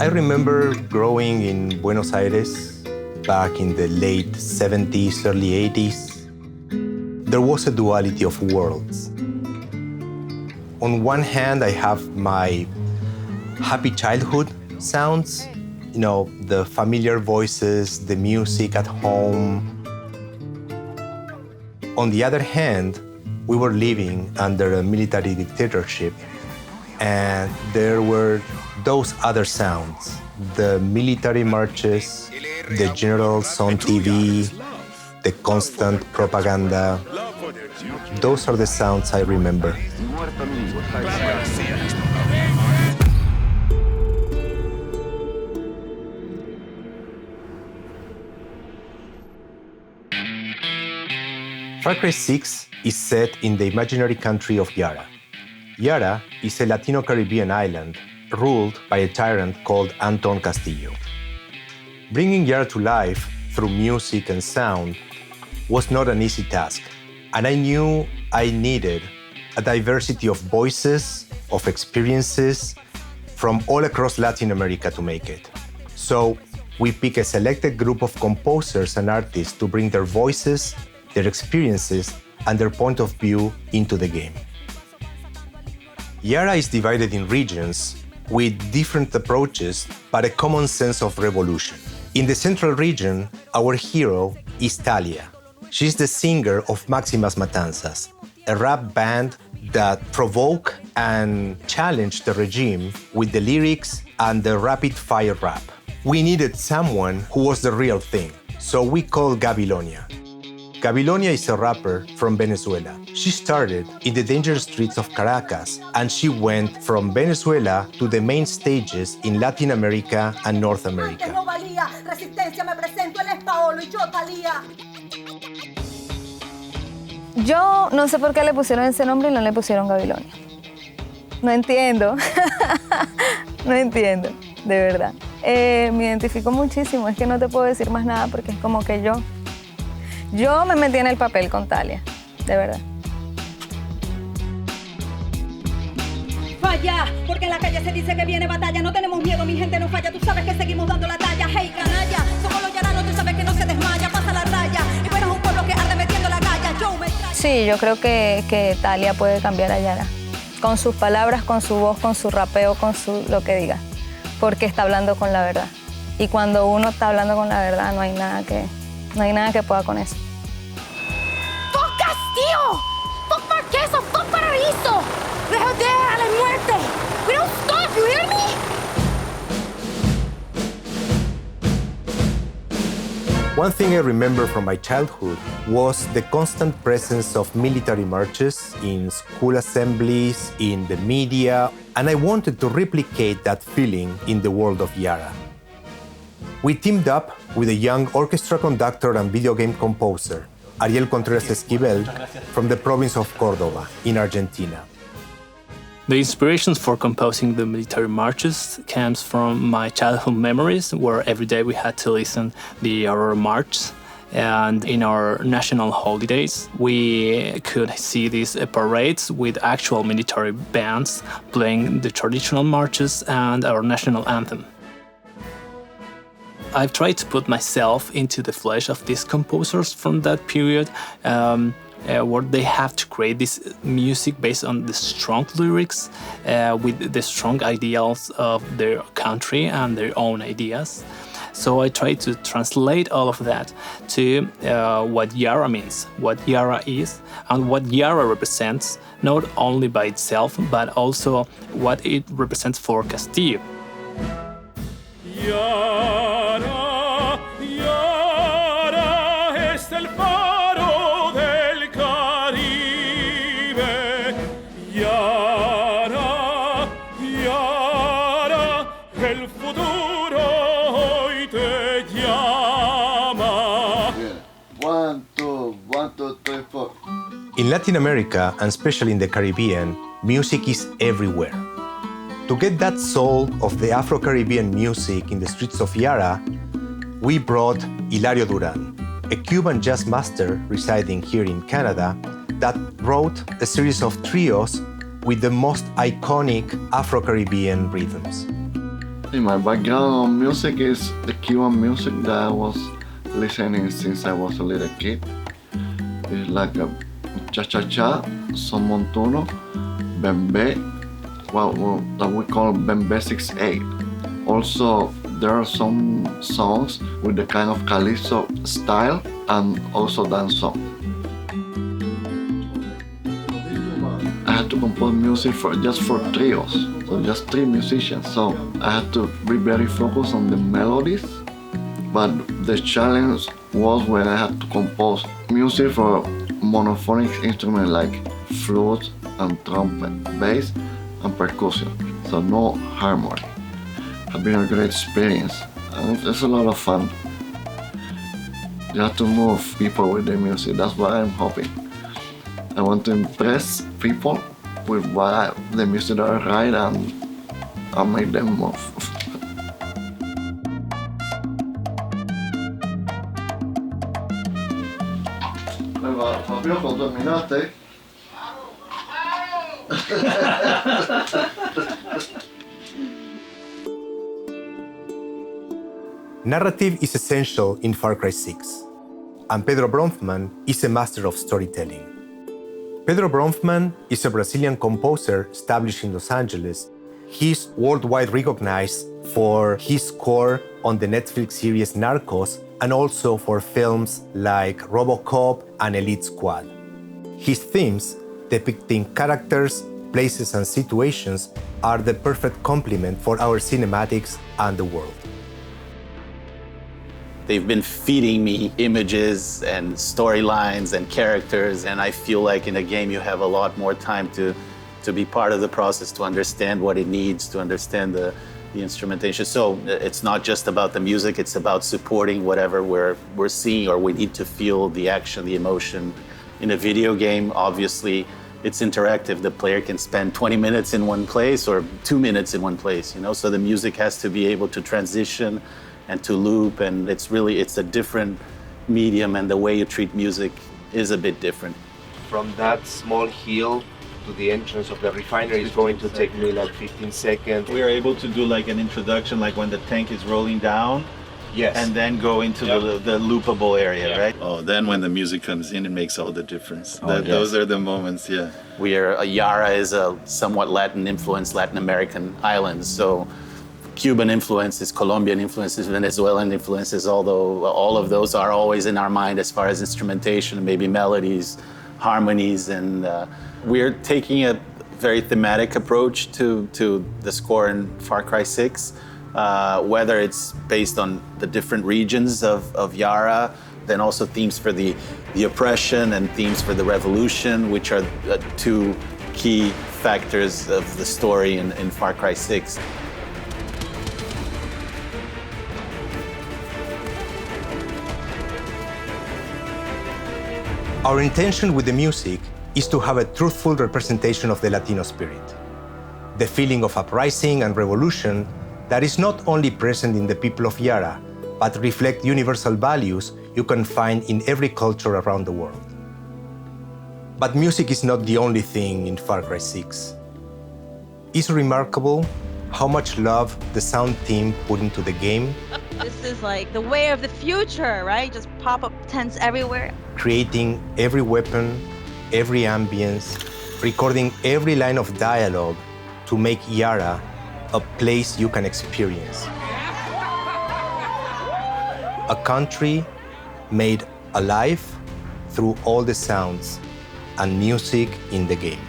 I remember growing in Buenos Aires back in the late 70s, early 80s. There was a duality of worlds. On one hand, I have my happy childhood sounds, the familiar voices, the music at home. On the other hand, we were living under a military dictatorship, and there were those other sounds, the military marches, the generals on TV, the constant propaganda. Those are the sounds I remember. Far Cry 6 is set in the imaginary country of Yara. Yara is a Latino-Caribbean island ruled by a tyrant called Anton Castillo. Bringing Yara to life through music and sound was not an easy task, and I knew I needed a diversity of voices, of experiences from all across Latin America to make it. So we picked a selected group of composers and artists to bring their voices, their experiences, and their point of view into the game. Yara is divided in regions with different approaches, but a common sense of revolution. In the central region, our hero is Talia. She's the singer of Máximas Matanzas, a rap band that provoke and challenge the regime with the lyrics and the rapid-fire rap. We needed someone who was the real thing, so we called Gabilonia. Gabilonia is a rapper from Venezuela. She started in the dangerous streets of Caracas, and she went from Venezuela to the main stages in Latin America and North America. Yo no sé por qué le pusieron ese nombre y no le pusieron Gabilonia. No entiendo. No entiendo, de verdad. Me identifico muchísimo, es que no te puedo decir más nada porque es como que yo me metí en el papel con Talia, de verdad. Falla, porque en la calle se dice que viene batalla. No tenemos miedo, mi gente no falla. Tú sabes que seguimos dando la talla. Hey, canalla, somos los yaranos, tú sabes que no se desmaya. Pasa la raya, y bueno, es un pueblo que arde metiendo la galla. Sí, yo creo que Talia puede cambiar a Yara. Con sus palabras, con su voz, con su rapeo, con lo que diga. Porque está hablando con la verdad. Y cuando uno está hablando con la verdad, no hay nada que pueda con eso. ¡Fuck Castillo! ¡Fuck Marquesa! ¡Fuck Paraíso! ¡Le joder a la muerte! We don't stop, you hear me? One thing I remember from my childhood was the constant presence of military marches in school assemblies, in the media, and I wanted to replicate that feeling in the world of Yara. We teamed up with a young orchestra conductor and video game composer, Ariel Contreras Esquivel, from the province of Córdoba in Argentina. The inspiration for composing the military marches comes from my childhood memories, where every day we had to listen the Aurora March. And in our national holidays, we could see these parades with actual military bands playing the traditional marches and our national anthem. I've tried to put myself into the flesh of these composers from that period, where they have to create this music based on the strong lyrics, with the strong ideals of their country and their own ideas. So I try to translate all of that to what Yara means, what Yara is, and what Yara represents, not only by itself, but also what it represents for Castillo. In Latin America, and especially in the Caribbean, music is everywhere. To get that soul of the Afro-Caribbean music in the streets of Yara, we brought Hilario Duran, a Cuban jazz master residing here in Canada that wrote a series of trios with the most iconic Afro-Caribbean rhythms. My background on music is the Cuban music that I was listening since I was a little kid. It's like a cha-cha-cha, son montuno, bembe, that we call bembe 6/8. Also, there are some songs with the kind of calypso style and also dance song. I had to compose music just for trios, so just 3 musicians. So I had to be very focused on the melodies, but the challenge was when I had to compose music for monophonic instruments like flute and trumpet, bass and percussion, so no harmony. It's been a great experience and it's a lot of fun. You have to move people with the music, that's what I'm hoping. I want to impress people with the music that I write and I'll make them move. Fabio, cuando terminaste. Narrative is essential in Far Cry 6, and Pedro Bronfman is a master of storytelling. Pedro Bronfman is a Brazilian composer established in Los Angeles. He is worldwide recognized for his score on the Netflix series Narcos and also for films like RoboCop and Elite Squad. His themes, depicting characters, places, and situations, are the perfect complement for our cinematics and the world. They've been feeding me images and storylines and characters, and I feel like in a game you have a lot more time to be part of the process, to understand what it needs, to understand the instrumentation. So it's not just about the music, it's about supporting whatever we're seeing, or we need to feel the action, the emotion. In a video game, obviously, it's interactive. The player can spend 20 minutes in one place or 2 minutes in one place, you know? So the music has to be able to transition and to loop, and it's a different medium, and the way you treat music is a bit different. From that small hill to the entrance of the refinery is going to take me like 15 seconds. We are able to do like an introduction, like when the tank is rolling down. Yes. And then go into the loopable area, right? Oh, then when the music comes in, it makes all the difference. Yes. Those are the moments, yeah. Yara is a somewhat Latin American island, so Cuban influences, Colombian influences, Venezuelan influences, although all of those are always in our mind as far as instrumentation, maybe melodies, harmonies, and we're taking a very thematic approach to the score in Far Cry 6, whether it's based on the different regions of Yara, then also themes for the oppression and themes for the revolution, which are the 2 key factors of the story in Far Cry 6. Our intention with the music is to have a truthful representation of the Latino spirit, the feeling of uprising and revolution that is not only present in the people of Yara, but reflect universal values you can find in every culture around the world. But music is not the only thing in Far Cry 6. It's remarkable how much love the sound team put into the game. This is like the way of the future, right? Just pop-up tents everywhere. Creating every weapon, every ambience, recording every line of dialogue to make Yara a place you can experience. A country made alive through all the sounds and music in the game.